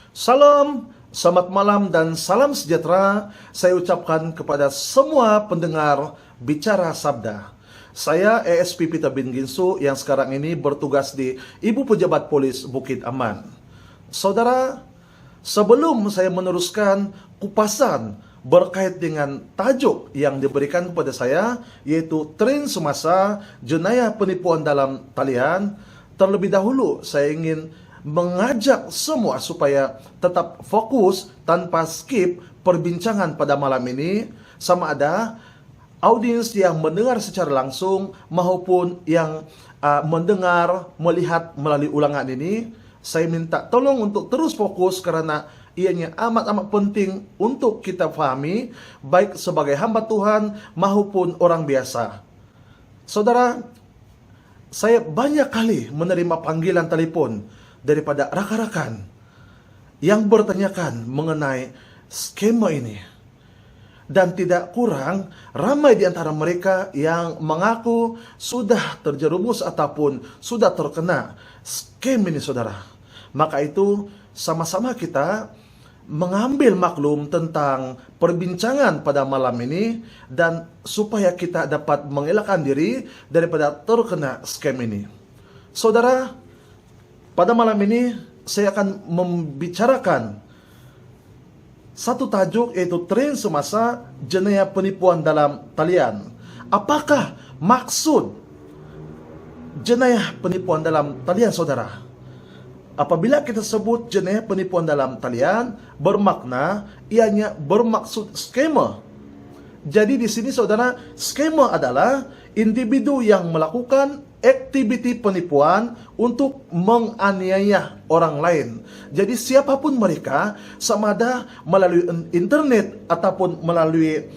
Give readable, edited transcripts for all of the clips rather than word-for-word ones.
Salam, selamat malam dan salam sejahtera saya ucapkan kepada semua pendengar Bicara Sabda. Saya ESP Peter bin Ginsu yang sekarang ini bertugas di Ibu Pejabat Polis Bukit Aman. Saudara, sebelum saya meneruskan kupasan berkait dengan tajuk yang diberikan kepada saya, yaitu Tren Semasa Jenayah Penipuan dalam Talian, terlebih dahulu saya ingin mengajak semua supaya tetap fokus tanpa skip perbincangan pada malam ini, sama ada audiens yang mendengar secara langsung maupun yang mendengar, melihat melalui ulangan ini. Saya minta tolong untuk terus fokus karena ianya amat-amat penting untuk kita fahami, baik sebagai hamba Tuhan maupun orang biasa. Saudara, saya banyak kali menerima panggilan telepon daripada rakan-rakan yang bertanyakan mengenai skema ini. Dan tidak kurang ramai di antara mereka yang mengaku sudah terjerumus ataupun sudah terkena skema ini, saudara. Maka itu sama-sama kita mengambil maklum tentang perbincangan pada malam ini dan supaya kita dapat mengelakkan diri daripada terkena skema ini. Saudara, pada malam ini saya akan membicarakan satu tajuk, yaitu Tren Semasa Jenayah Penipuan dalam Talian. Apakah maksud jenayah penipuan dalam talian, saudara? Apabila kita sebut jenayah penipuan dalam talian, bermakna ianya bermaksud skema. Jadi di sini, saudara, skema adalah individu yang melakukan aktiviti penipuan untuk menganiaya orang lain. Jadi siapapun mereka, sama ada melalui internet ataupun melalui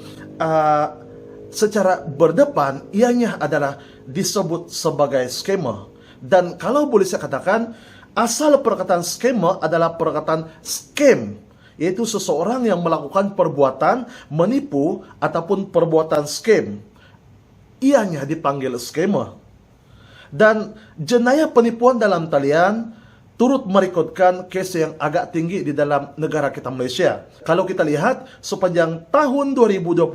secara berdepan, ianya adalah disebut sebagai skema. Dan kalau boleh saya katakan, asal perkataan skema adalah perkataan scam, yaitu seseorang yang melakukan perbuatan menipu ataupun perbuatan scam. Ianya dipanggil skema. Dan jenayah penipuan dalam talian turut merekodkan kes yang agak tinggi di dalam negara kita, Malaysia. Kalau kita lihat sepanjang tahun 2020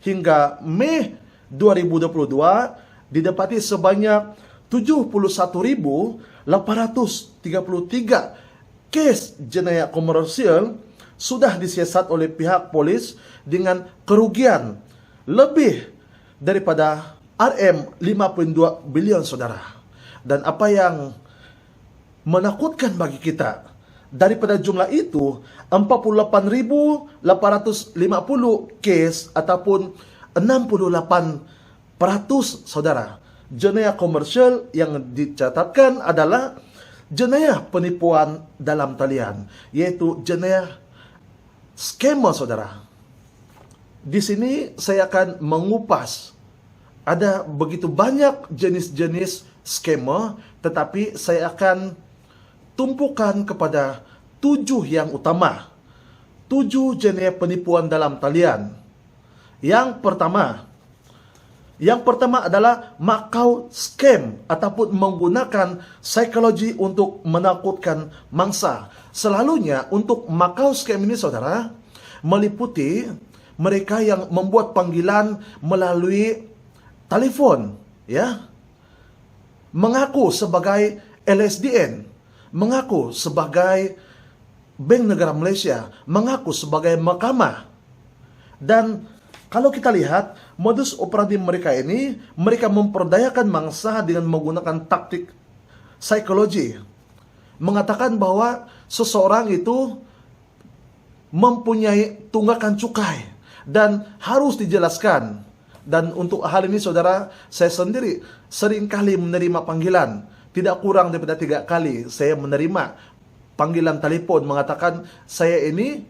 hingga Mei 2022, didapati sebanyak 71.833 kes jenayah komersial sudah disiasat oleh pihak polis dengan kerugian lebih daripada RM5.2 bilion, saudara. Dan apa yang menakutkan bagi kita, daripada jumlah itu 48.850 kes ataupun 68%, saudara, jenayah komersial yang dicatatkan adalah jenayah penipuan dalam talian, yaitu jenayah skema, saudara. Di sini saya akan mengupas. Ada begitu banyak jenis-jenis skema, tetapi saya akan tumpukan kepada 7 yang utama. 7 jenayah penipuan dalam talian. Yang pertama adalah Macau scam ataupun menggunakan psikologi untuk menakutkan mangsa. Selalunya untuk Macau scam ini, saudara, meliputi mereka yang membuat panggilan melalui telepon, ya, mengaku sebagai LSDN, mengaku sebagai Bank Negara Malaysia, mengaku sebagai mahkamah. Dan kalau kita lihat modus operandi mereka ini, mereka memperdayakan mangsa dengan menggunakan taktik psikologi, mengatakan bahwa seseorang itu mempunyai tunggakan cukai dan harus dijelaskan. Dan untuk hal ini, saudara, saya sendiri seringkali menerima panggilan. Tidak kurang daripada 3 kali saya menerima panggilan telepon mengatakan saya ini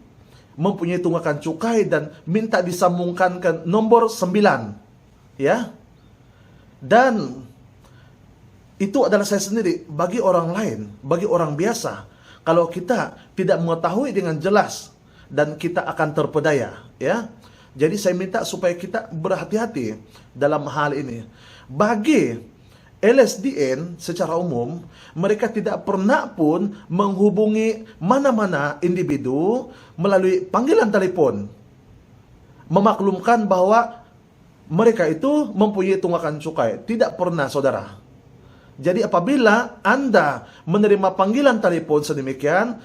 mempunyai tunggakan cukai dan minta disambungkan ke nomor 9. Ya. Dan itu adalah saya sendiri. Bagi orang lain, bagi orang biasa, kalau kita tidak mengetahui dengan jelas, dan kita akan terpedaya, ya. Jadi saya minta supaya kita berhati-hati dalam hal ini. Bagi LSDN secara umum, mereka tidak pernah pun menghubungi mana-mana individu melalui panggilan telepon. Memaklumkan bahwa mereka itu mempunyai tunggakan cukai. Tidak pernah, saudara. Jadi apabila Anda menerima panggilan telepon sedemikian,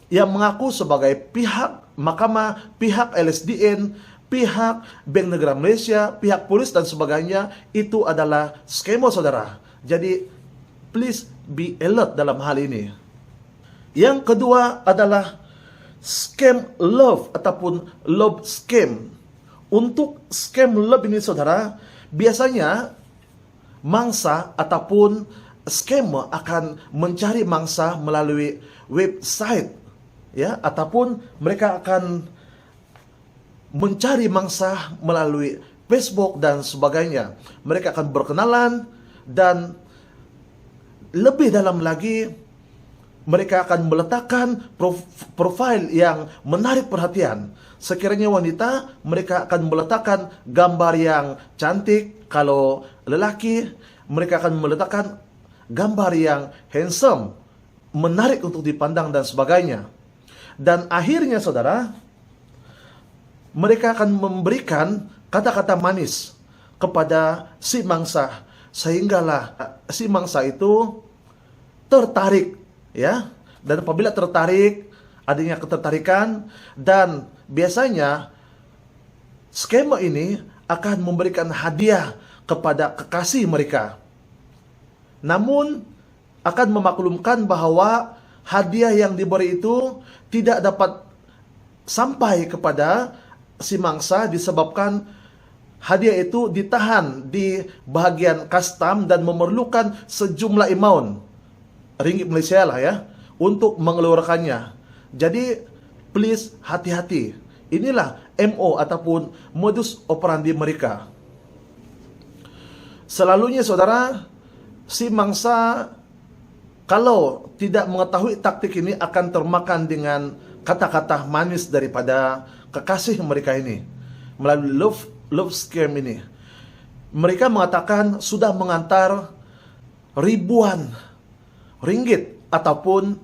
yang mengaku sebagai pihak mahkamah, pihak LSDN, pihak Bank Negara Malaysia, pihak polis dan sebagainya, itu adalah skema, saudara. Jadi please be alert dalam hal ini. Yang kedua adalah scam love ataupun love scam. Untuk scam love ini, saudara, biasanya mangsa ataupun scammer akan mencari mangsa melalui website, ya, ataupun mereka akan mencari mangsa melalui Facebook dan sebagainya. Mereka akan berkenalan dan lebih dalam lagi mereka akan meletakkan profil yang menarik perhatian. Sekiranya wanita, mereka akan meletakkan gambar yang cantik. Kalau lelaki, mereka akan meletakkan gambar yang handsome, menarik untuk dipandang dan sebagainya. Dan akhirnya, saudara, mereka akan memberikan kata-kata manis kepada si mangsa, sehinggalah si mangsa itu tertarik, ya. Dan apabila tertarik, adanya ketertarikan, dan biasanya skema ini akan memberikan hadiah kepada kekasih mereka. Namun akan memaklumkan bahwa hadiah yang diberi itu tidak dapat sampai kepada si mangsa disebabkan hadiah itu ditahan di bahagian custom dan memerlukan sejumlah amount ringgit Malaysia lah, ya, untuk mengeluarkannya. Jadi please hati-hati. Inilah MO ataupun modus operandi mereka. Selalunya, saudara, si mangsa kalau tidak mengetahui taktik ini akan termakan dengan kata-kata manis daripada kekasih mereka ini melalui love scam ini. Mereka mengatakan sudah mengantar ribuan ringgit ataupun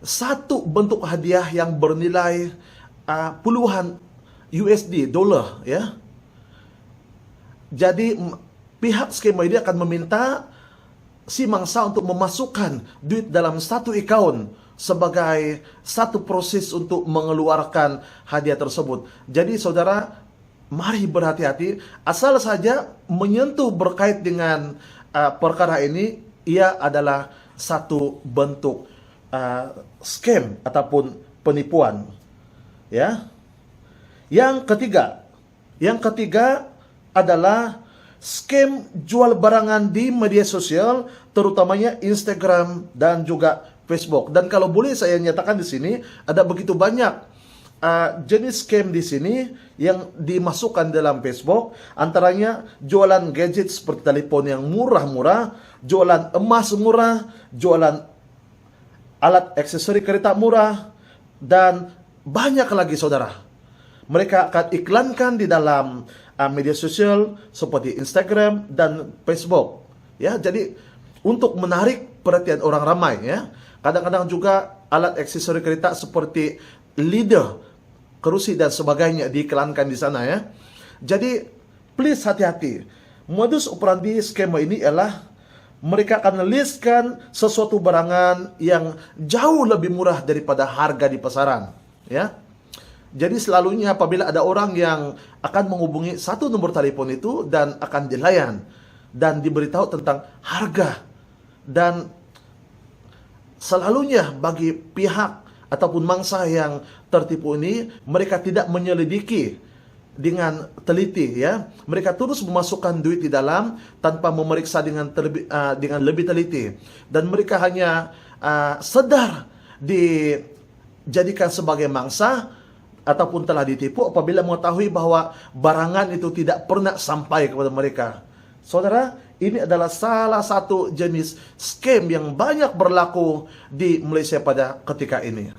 satu bentuk hadiah yang bernilai puluhan USD dolar, ya. Jadi pihak skema ini akan meminta si mangsa untuk memasukkan duit dalam satu account sebagai satu proses untuk mengeluarkan hadiah tersebut. Jadi, saudara, mari berhati-hati. Asal saja menyentuh berkait dengan perkara ini, ia adalah satu bentuk scam ataupun penipuan, ya. Yang ketiga adalah scam jual barangan di media sosial, terutamanya Instagram dan juga Facebook. Dan kalau boleh saya nyatakan di sini, ada begitu banyak jenis scam di sini yang dimasukkan dalam Facebook. Antaranya jualan gadget seperti telepon yang murah-murah, jualan emas murah, jualan alat aksesori kereta murah, dan banyak lagi, saudara. Mereka akan iklankan di dalam media sosial seperti Instagram dan Facebook, ya. Jadi untuk menarik perhatian orang ramai, ya. Kadang-kadang juga alat aksesori kereta seperti leader, kerusi dan sebagainya diiklankan di sana, ya. Jadi please hati-hati. Modus operandi skema ini ialah mereka akan listkan sesuatu barangan yang jauh lebih murah daripada harga di pasaran, ya. Jadi selalunya apabila ada orang yang akan menghubungi satu nomor telepon itu dan akan dilayan dan diberitahu tentang harga, dan selalunya bagi pihak ataupun mangsa yang tertipu ini, mereka tidak menyelidiki dengan teliti, ya. Mereka terus memasukkan duit di dalam tanpa memeriksa dengan lebih teliti, dan mereka hanya sedar dijadikan sebagai mangsa ataupun telah ditipu apabila mengetahui bahwa barangan itu tidak pernah sampai kepada mereka. Saudara, ini adalah salah satu jenis scam yang banyak berlaku di Malaysia pada ketika ini.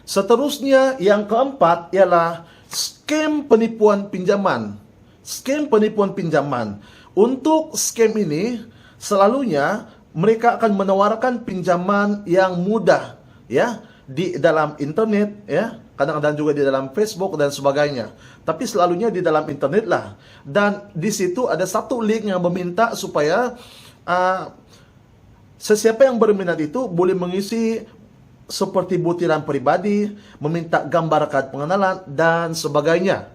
Seterusnya, yang keempat ialah scam penipuan pinjaman. Scam penipuan pinjaman. Untuk scam ini, selalunya mereka akan menawarkan pinjaman yang mudah, ya, di dalam internet, ya, kadang-kadang juga di dalam Facebook dan sebagainya. Tapi selalunya di dalam internet lah. Dan di situ ada satu link yang meminta supaya sesiapa yang berminat itu boleh mengisi seperti butiran pribadi, meminta gambar kad pengenalan dan sebagainya.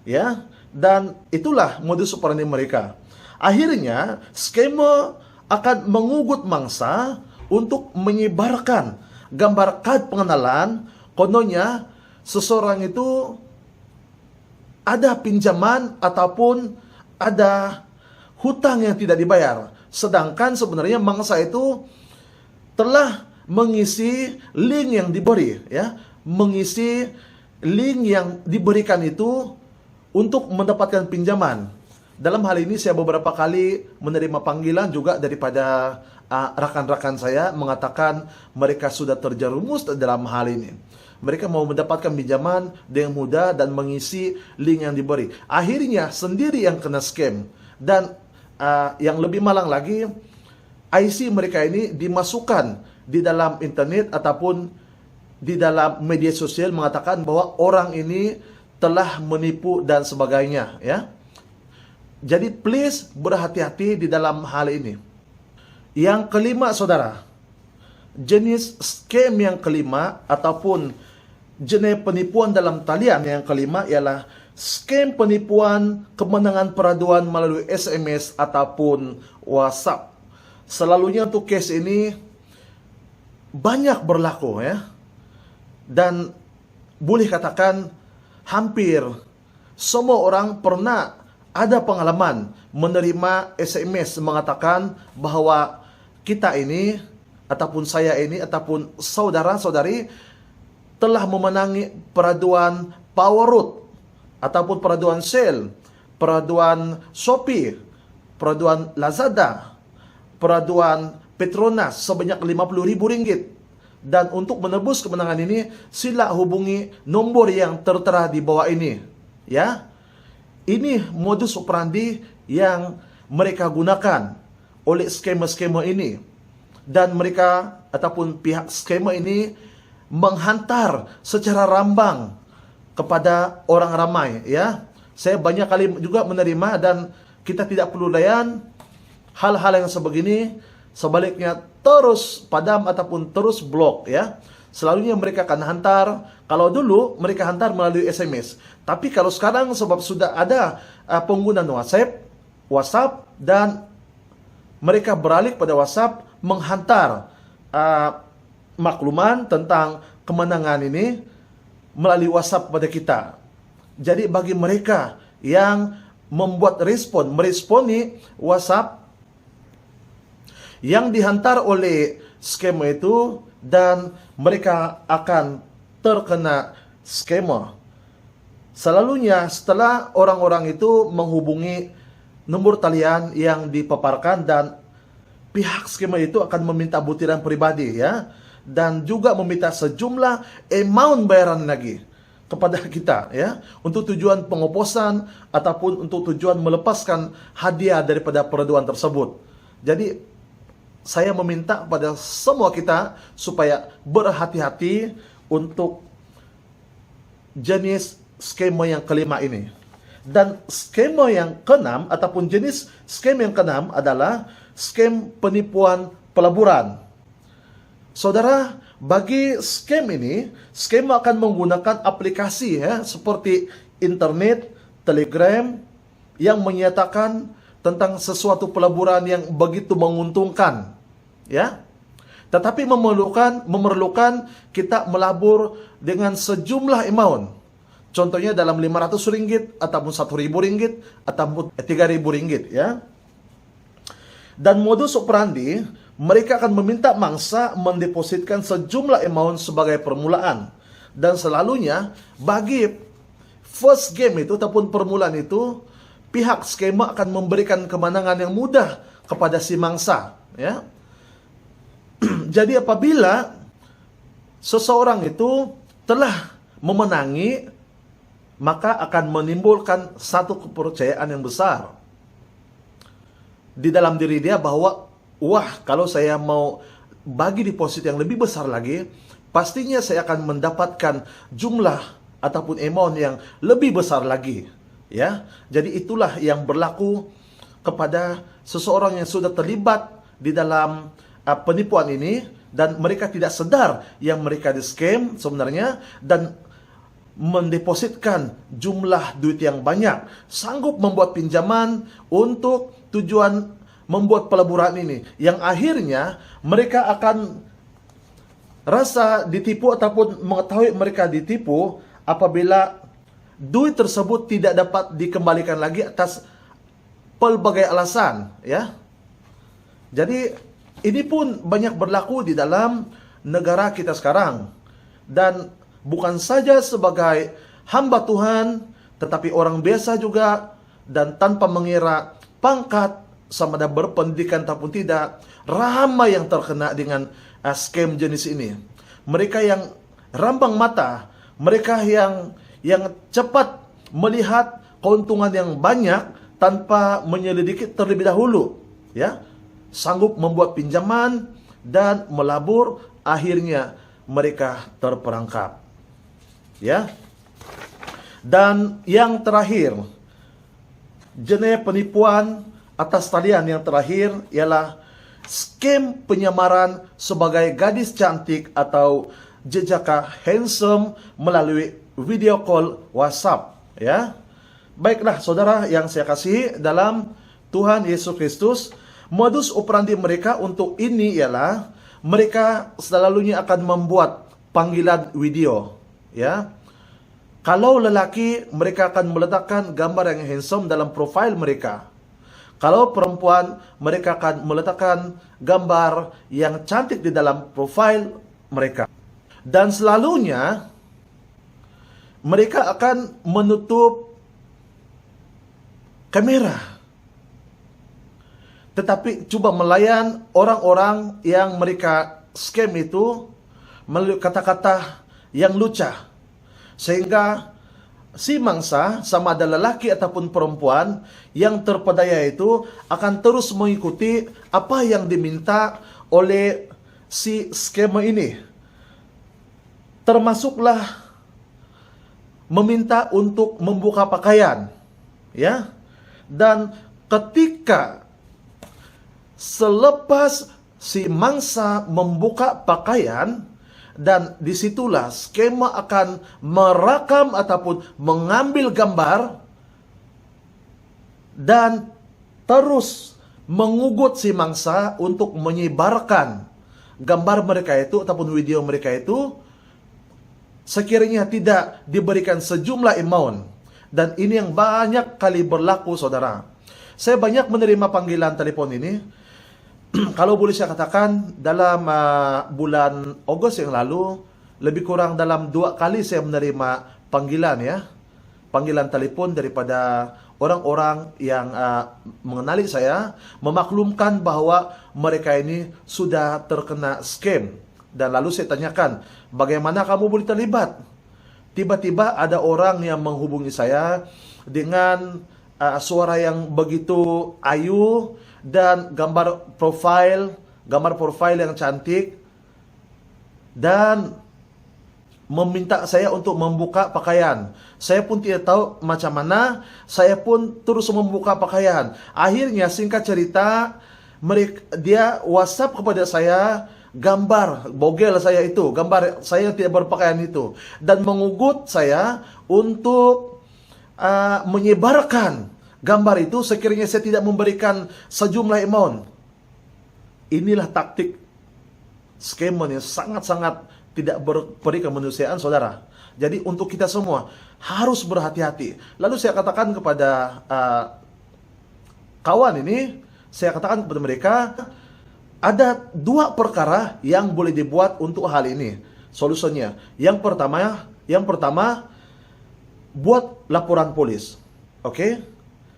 Ya, dan itulah modus operandi mereka. Akhirnya, skema akan mengugut mangsa untuk menyebarkan gambar kad pengenalan. Kononnya seseorang itu ada pinjaman ataupun ada hutang yang tidak dibayar. Sedangkan sebenarnya mangsa itu telah mengisi link yang diberi, ya, mengisi link yang diberikan itu untuk mendapatkan pinjaman. Dalam hal ini saya beberapa kali menerima panggilan juga daripada rekan-rekan saya mengatakan mereka sudah terjerumus dalam hal ini. Mereka mau mendapatkan pinjaman dengan mudah dan mengisi link yang diberi. Akhirnya sendiri yang kena scam. Dan yang lebih malang lagi, IC mereka ini dimasukkan di dalam internet ataupun di dalam media sosial mengatakan bahwa orang ini telah menipu dan sebagainya, ya. Jadi please berhati-hati di dalam hal ini. Yang kelima, saudara, jenis scam yang kelima ataupun jenis penipuan dalam talian yang kelima ialah scam penipuan kemenangan peraduan melalui SMS ataupun WhatsApp. Selalunya untuk case ini banyak berlaku, ya. Dan boleh katakan hampir semua orang pernah ada pengalaman menerima SMS mengatakan bahwa kita ini ataupun saya ini ataupun saudara-saudari telah memenangi peraduan Powerroot ataupun peraduan Shell, peraduan Shopee, peraduan Lazada, peraduan Petronas sebanyak Rp50.000. Dan untuk menebus kemenangan ini, sila hubungi nomor yang tertera di bawah ini, ya. Ini modus operandi yang mereka gunakan oleh skema-skema ini. Dan mereka ataupun pihak skema ini menghantar secara rambang kepada orang ramai, ya. Saya banyak kali juga menerima dan kita tidak perlu layan hal-hal yang sebegini. Sebaliknya terus padam ataupun terus blok, ya. Selalunya mereka akan hantar, kalau dulu mereka hantar melalui SMS. Tapi kalau sekarang sebab sudah ada penggunaan WhatsApp dan mereka beralih pada WhatsApp menghantar makluman tentang kemenangan ini melalui WhatsApp pada kita. Jadi bagi mereka yang membuat meresponi WhatsApp yang dihantar oleh skema itu dan mereka akan terkena skema. Selalunya setelah orang-orang itu menghubungi nomor talian yang dipaparkan dan pihak skema itu akan meminta butiran pribadi, ya, dan juga meminta sejumlah amount bayaran lagi kepada kita, ya, untuk tujuan pengoposan ataupun untuk tujuan melepaskan hadiah daripada peraduan tersebut. Jadi saya meminta kepada semua kita supaya berhati-hati untuk jenis skema yang kelima ini. Dan skema yang keenam ataupun jenis skema yang keenam adalah skema penipuan pelaburan. Saudara, bagi skema ini, skema akan menggunakan aplikasi, ya, seperti internet, Telegram yang menyatakan tentang sesuatu pelaburan yang begitu menguntungkan, ya. Tetapi memerlukan kita melabur dengan sejumlah amount. Contohnya dalam Rp500 ataupun Rp1.000 ataupun Rp3.000, ya. Dan modus operandi, mereka akan meminta mangsa mendepositkan sejumlah amount sebagai permulaan. Dan selalunya bagi first game itu ataupun permulaan itu, pihak skema akan memberikan kemenangan yang mudah kepada si mangsa, ya. Jadi apabila seseorang itu telah memenangi, maka akan menimbulkan satu kepercayaan yang besar. di dalam diri dia bahwa, wah, kalau saya mau bagi deposit yang lebih besar lagi, pastinya saya akan mendapatkan jumlah ataupun amount yang lebih besar lagi. Ya, jadi itulah yang berlaku kepada seseorang yang sudah terlibat di dalam penipuan ini, dan mereka tidak sadar yang mereka di scam sebenarnya, dan mendepositkan jumlah duit yang banyak, sanggup membuat pinjaman untuk tujuan membuat peleburan ini, yang akhirnya mereka akan rasa ditipu ataupun mengetahui mereka ditipu apabila duit tersebut tidak dapat dikembalikan lagi atas pelbagai alasan, ya. Jadi ini pun banyak berlaku di dalam negara kita sekarang, dan bukan saja sebagai hamba Tuhan, tetapi orang biasa juga, dan tanpa mengira pangkat sama ada berpendidikan ataupun tidak, ramai yang terkena dengan scam jenis ini. Mereka yang rambang mata, mereka yang cepat melihat keuntungan yang banyak tanpa menyelidiki terlebih dahulu, ya, sanggup membuat pinjaman dan melabur, akhirnya mereka terperangkap, ya. Dan yang terakhir, jenis penipuan atas talian yang terakhir ialah scam penyamaran sebagai gadis cantik atau jejaka handsome melalui video call WhatsApp, ya. Baiklah saudara yang saya kasih dalam Tuhan Yesus Kristus, modus operandi mereka untuk ini ialah mereka selalunya akan membuat panggilan video, ya. Kalau lelaki, mereka akan meletakkan gambar yang handsome dalam profil mereka. Kalau perempuan, mereka akan meletakkan gambar yang cantik di dalam profil mereka. Dan selalunya mereka akan menutup kamera, tetapi coba melayan orang-orang yang mereka scam itu melalui kata-kata yang lucu, sehingga si mangsa, sama ada lelaki ataupun perempuan yang terpedaya itu, akan terus mengikuti apa yang diminta oleh si skema ini. Termasuklah meminta untuk membuka pakaian, ya. Dan ketika selepas si mangsa membuka pakaian, dan disitulah skema akan merekam ataupun mengambil gambar dan terus mengugut si mangsa untuk menyebarkan gambar mereka itu ataupun video mereka itu, sekiranya tidak diberikan sejumlah amount. Dan ini yang banyak kali berlaku, saudara. Saya banyak menerima panggilan telepon ini. Kalau boleh saya katakan, dalam bulan Agustus yang lalu, lebih kurang dalam 2 kali saya menerima panggilan, ya. Panggilan telepon daripada orang-orang yang mengenali saya, memaklumkan bahwa mereka ini sudah terkena scam. Dan lalu saya tanyakan, bagaimana kamu boleh terlibat? Tiba-tiba ada orang yang menghubungi saya dengan suara yang begitu ayu dan gambar profil yang cantik, dan meminta saya untuk membuka pakaian. Saya pun tidak tahu macam mana, saya pun terus membuka pakaian. Akhirnya singkat cerita, dia WhatsApp kepada saya gambar bogel saya itu, gambar saya yang tidak berpakaian itu, dan mengugut saya untuk menyebarkan gambar itu sekiranya saya tidak memberikan sejumlah amount. Inilah taktik scam yang sangat-sangat tidak berperi kemanusiaan, saudara. Jadi untuk kita semua harus berhati-hati. Lalu saya katakan kepada kawan ini, saya katakan kepada mereka, ada 2 perkara yang boleh dibuat untuk hal ini. Solusinya, yang pertama, buat laporan polis. Oke?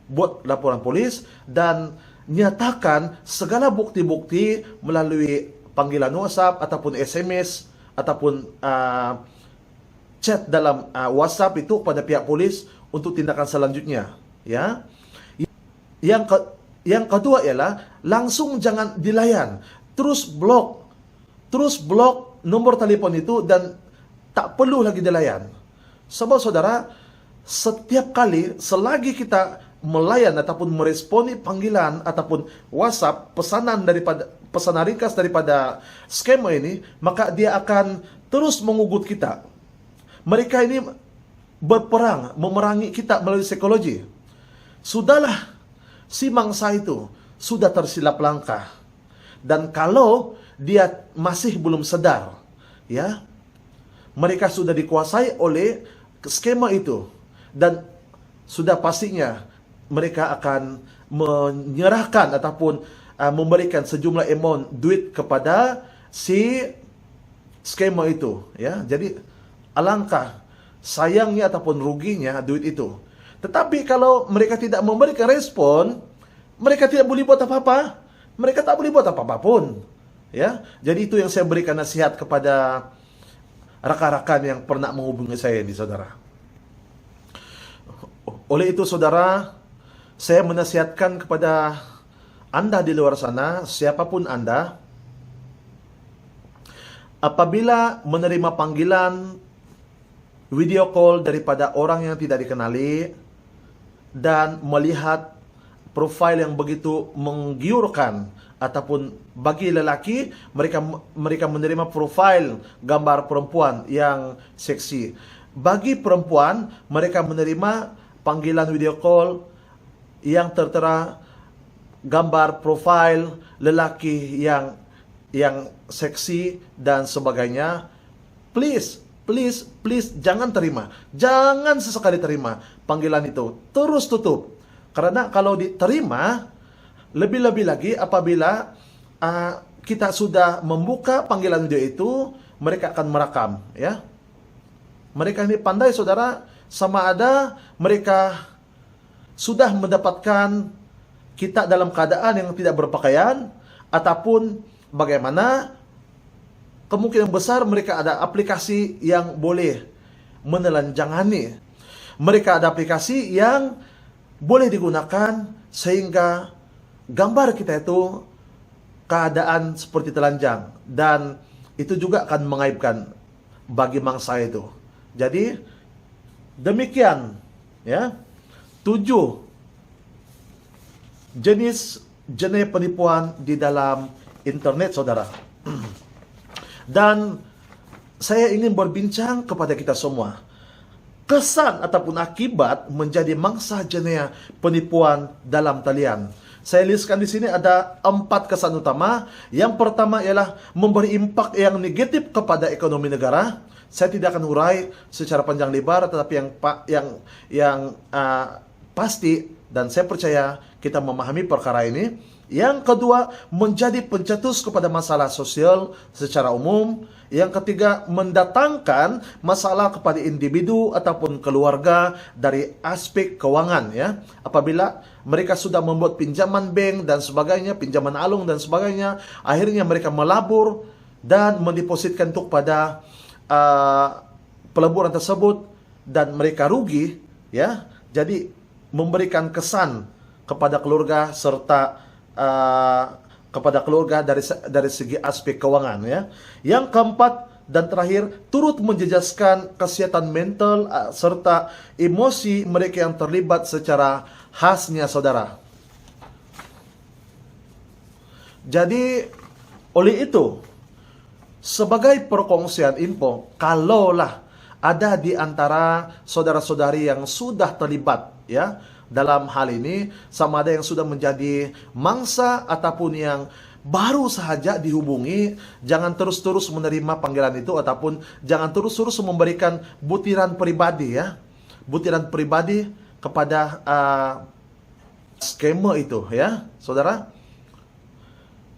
Buat laporan polis dan nyatakan segala bukti-bukti melalui panggilan WhatsApp ataupun SMS ataupun chat dalam WhatsApp itu pada pihak polis untuk tindakan selanjutnya, ya. Yang kedua ialah langsung jangan dilayan. Terus blok nomor telepon itu dan tak perlu lagi dilayan. Sebab saudara, setiap kali selagi kita melayan ataupun meresponi panggilan ataupun WhatsApp pesanan ringkas daripada skema ini, maka dia akan terus mengugut kita. Mereka ini berperang, memerangi kita melalui psikologi. Sudahlah, si mangsa itu sudah tersilap langkah. Dan kalau dia masih belum sadar, ya, mereka sudah dikuasai oleh skema itu. Dan sudah pastinya mereka akan menyerahkan ataupun memberikan sejumlah amount duit kepada si skema itu, ya. Jadi alangkah sayangnya ataupun ruginya duit itu. Tetapi kalau mereka tidak memberikan respon, mereka tidak boleh buat apa-apa. Mereka tak boleh buat apa-apa pun, ya. Jadi itu yang saya berikan nasihat kepada rakan-rakan yang pernah menghubungi saya ini, saudara. Oleh itu, saudara, saya menasihatkan kepada Anda di luar sana, siapapun Anda, apabila menerima panggilan video call daripada orang yang tidak dikenali dan melihat profil yang begitu menggiurkan, ataupun bagi lelaki mereka menerima profil gambar perempuan yang seksi. Bagi perempuan, mereka menerima panggilan video call yang tertera gambar profil lelaki yang seksi dan sebagainya. Please jangan terima. Jangan sesekali terima panggilan itu. Terus tutup. Karena kalau diterima, lebih-lebih lagi apabila kita sudah membuka panggilan video itu, mereka akan merekam, ya. Mereka ini pandai, saudara, sama ada mereka sudah mendapatkan kita dalam keadaan yang tidak berpakaian, ataupun bagaimana kemungkinan besar mereka ada aplikasi yang boleh menelanjangi. Mereka ada aplikasi yang boleh digunakan sehingga gambar kita itu keadaan seperti telanjang, dan itu juga akan mengaibkan bagi mangsa itu. Jadi demikian, ya, 7 jenis penipuan di dalam internet, saudara. Dan saya ingin berbincang kepada kita semua. Kesan ataupun akibat menjadi mangsa jenis penipuan dalam talian. Saya listkan di sini ada 4 kesan utama. Yang pertama ialah memberi impak yang negatif kepada ekonomi negara. Saya tidak akan urai secara panjang lebar, tetapi yang pasti dan saya percaya kita memahami perkara ini. Yang kedua, menjadi pencetus kepada masalah sosial secara umum. Yang ketiga, mendatangkan masalah kepada individu ataupun keluarga dari aspek keuangan, ya. Apabila mereka sudah membuat pinjaman bank dan sebagainya, pinjaman alung dan sebagainya, akhirnya mereka melabur dan mendepositkan itu pada peleburan tersebut dan mereka rugi, ya. Jadi memberikan kesan kepada keluarga serta kepada keluarga dari segi aspek keuangan, ya. Yang keempat dan terakhir, turut menjejaskan kesehatan mental serta emosi mereka yang terlibat secara khasnya, saudara. Jadi oleh itu, sebagai perkongsian info, kalaulah ada di antara saudara-saudari yang sudah terlibat, ya, dalam hal ini, sama ada yang sudah menjadi mangsa ataupun yang baru saja dihubungi, jangan terus-terus menerima panggilan itu, ataupun jangan terus-terus memberikan butiran pribadi, ya, butiran pribadi kepada skema itu, ya, saudara.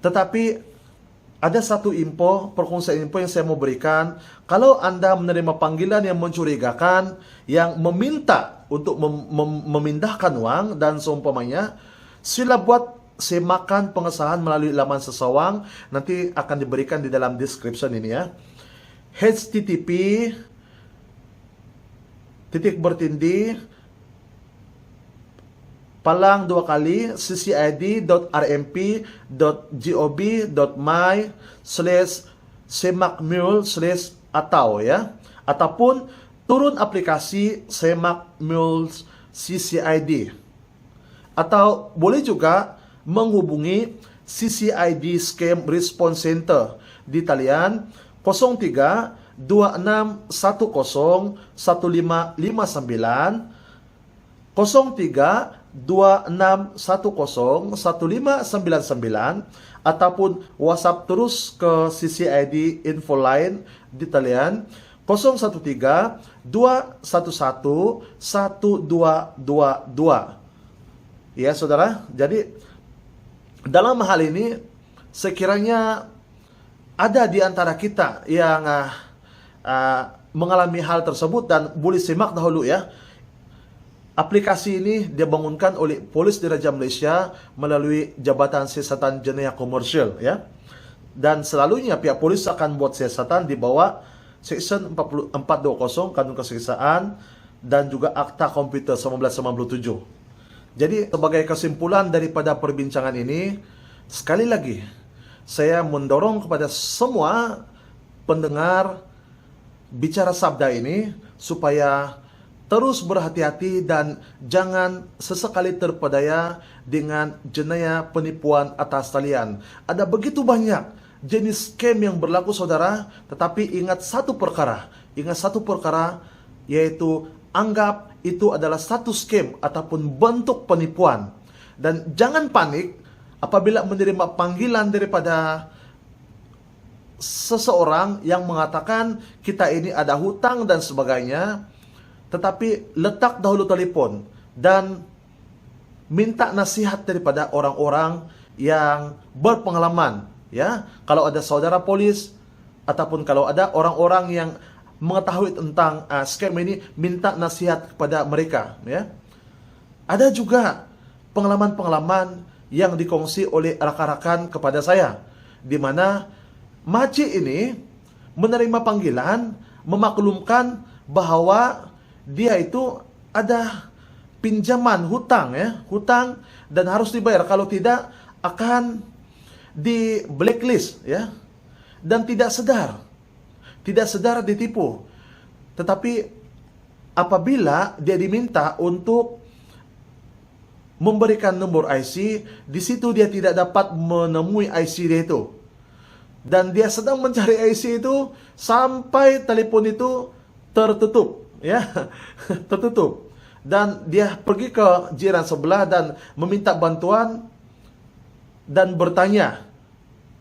Tetapi ada satu perkongsian info yang saya mau berikan. Kalau Anda menerima panggilan yang mencurigakan, yang meminta untuk memindahkan uang dan seumpamanya, sila buat semakan pengesahan melalui laman sesawang. Nanti akan diberikan di dalam description ini, ya. http:// palang 2 kali ccid.rmp.gov.my/semakmul/ataw ya. Ataupun turun aplikasi Semak Mules CCID. Atau boleh juga menghubungi CCID Scam Response Center di talian 03 2610 1559 03 2610 1599 ataupun WhatsApp terus ke CCID info line di talian 013 211 1222. Ya saudara, jadi dalam hal ini sekiranya ada di antara kita yang mengalami hal tersebut, dan boleh simak dahulu ya. Aplikasi ini dibangunkan oleh Polis Diraja Malaysia melalui Jabatan Siasatan Jenayah Komersial ya. Dan selalunya pihak polis akan buat siasatan di bawah Section 420 Kanun Keseksaan dan juga Akta Komputer 1997. Jadi sebagai kesimpulan daripada perbincangan ini, sekali lagi saya mendorong kepada semua pendengar bicara sabda ini supaya terus berhati-hati dan jangan sesekali terpedaya dengan jenayah penipuan atas talian. Ada begitu banyak jenis scam yang berlaku saudara, tetapi ingat satu perkara, yaitu anggap itu adalah satu scam ataupun bentuk penipuan. Dan jangan panik apabila menerima panggilan daripada seseorang yang mengatakan kita ini ada hutang dan sebagainya. Tetapi letak dahulu telepon dan minta nasihat daripada orang-orang yang berpengalaman ya. Kalau ada saudara polis ataupun kalau ada orang-orang yang mengetahui tentang scam ini, minta nasihat kepada mereka ya. Ada juga pengalaman-pengalaman yang dikongsi oleh rakan-rakan kepada saya, di mana makcik ini menerima panggilan memaklumkan bahwa dia itu ada pinjaman hutang ya, hutang dan harus dibayar, kalau tidak akan di blacklist ya. Dan tidak sedar ditipu. Tetapi apabila dia diminta untuk memberikan nomor IC, di situ dia tidak dapat menemui IC dia itu. Dan dia sedang mencari IC itu sampai telepon itu tertutup ya. Tertutup. Dan dia pergi ke jiran sebelah dan meminta bantuan dan bertanya.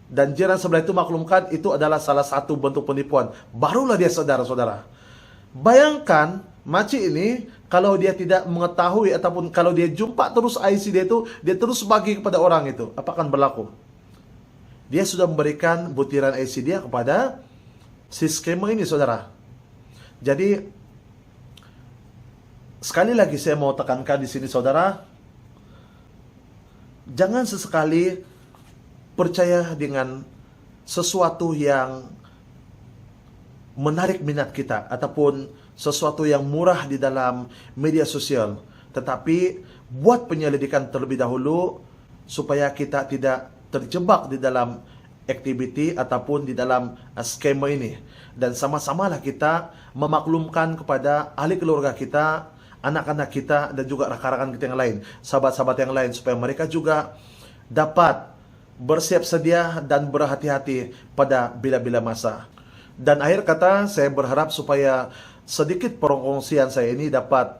Dan jiran sebelah itu maklumkan itu adalah salah satu bentuk penipuan. Barulah dia saudara-saudara. Bayangkan makcik ini kalau dia tidak mengetahui ataupun kalau dia jumpa terus IC dia itu, dia terus bagi kepada orang itu, apa akan berlaku? Dia sudah memberikan butiran IC dia kepada si skema ini saudara. Jadi sekali lagi saya mau tekankan di sini saudara, jangan sesekali percaya dengan sesuatu yang menarik minat kita ataupun sesuatu yang murah di dalam media sosial. Tetapi buat penyelidikan terlebih dahulu supaya kita tidak terjebak di dalam aktiviti ataupun di dalam skema ini. Dan sama-samalah kita memaklumkan kepada ahli keluarga kita, anak-anak kita, dan juga rakan-rakan kita yang lain, sahabat-sahabat yang lain, supaya mereka juga dapat bersiap sedia dan berhati-hati pada bila-bila masa. Dan akhir kata, saya berharap supaya sedikit perkongsian saya ini dapat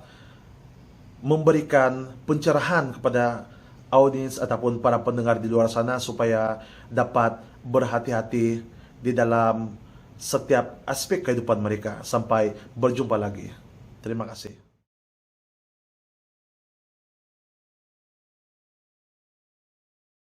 memberikan pencerahan kepada audiens ataupun para pendengar di luar sana supaya dapat berhati-hati di dalam setiap aspek kehidupan mereka. Sampai berjumpa lagi. Terima kasih.